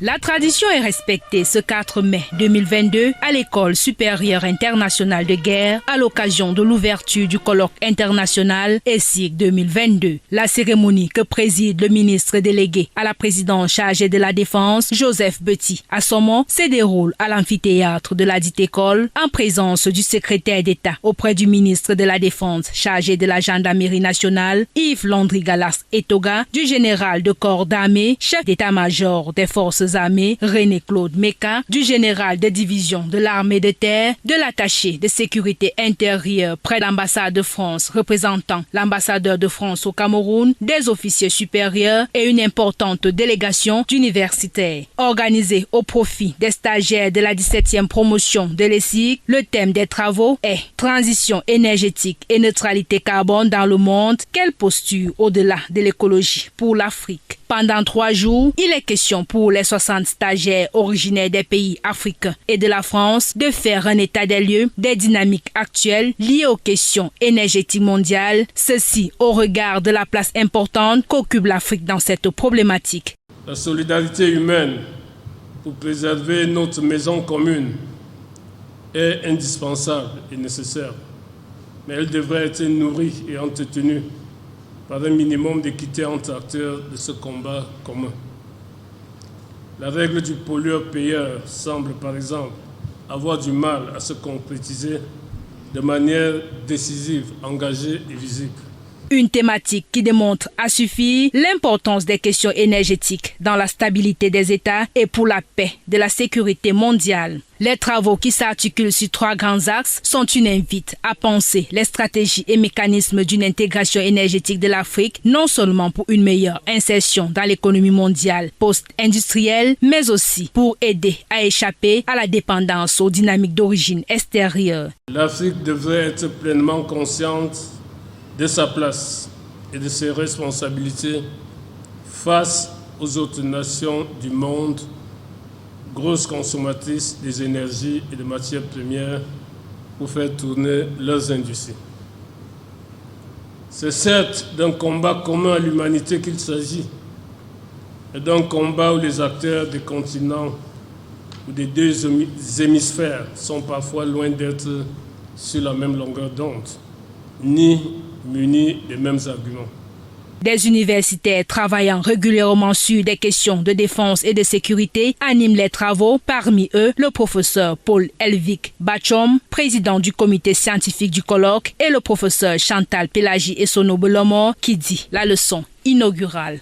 La tradition est respectée ce 4 mai 2022 à l'École supérieure internationale de guerre à l'occasion de l'ouverture du colloque international ESIG 2022. La cérémonie que préside le ministre délégué à la présidence chargée de la Défense, Joseph Betty, à Somon, se déroule à l'amphithéâtre de la dite école en présence du secrétaire d'État auprès du ministre de la Défense chargé de la Gendarmerie nationale, Yves Landry-Gallas Etoga, du général de corps d'armée, chef d'état-major des forces armées, René-Claude Meka, du général de division de l'armée de terre, de l'attaché de sécurité intérieure près de l'ambassade de France représentant l'ambassadeur de France au Cameroun, des officiers supérieurs et une importante délégation d'universitaires. Organisée au profit des stagiaires de la 17e promotion de l'ESIG, le thème des travaux est transition énergétique et neutralité carbone dans le monde, quelle posture au-delà de l'écologie pour l'Afrique. Pendant 3 jours, il est question pour les 60 stagiaires originaires des pays africains et de la France de faire un état des lieux des dynamiques actuelles liées aux questions énergétiques mondiales, ceci au regard de la place importante qu'occupe l'Afrique dans cette problématique. La solidarité humaine pour préserver notre maison commune est indispensable et nécessaire, mais elle devrait être nourrie et entretenue par un minimum d'équité entre acteurs de ce combat commun. La règle du pollueur-payeur semble par exemple avoir du mal à se concrétiser de manière décisive, engagée et visible. Une thématique qui démontre à suffire l'importance des questions énergétiques dans la stabilité des États et pour la paix de la sécurité mondiale. Les travaux qui s'articulent sur 3 grands axes sont une invite à penser les stratégies et mécanismes d'une intégration énergétique de l'Afrique, non seulement pour une meilleure insertion dans l'économie mondiale post-industrielle, mais aussi pour aider à échapper à la dépendance aux dynamiques d'origine extérieure. L'Afrique devrait être pleinement consciente de sa place et de ses responsabilités face aux autres nations du monde, grosses consommatrices des énergies et des matières premières pour faire tourner leurs industries. C'est certes d'un combat commun à l'humanité qu'il s'agit, et d'un combat où les acteurs des continents ou des 2 hémisphères sont parfois loin d'être sur la même longueur d'onde, ni munis des mêmes arguments. Des universitaires travaillant régulièrement sur des questions de défense et de sécurité animent les travaux, parmi eux le professeur Paul Elvic Bachom, président du comité scientifique du colloque, et le professeur Chantal Pélagie Essono Belomor qui dit la leçon inaugurale.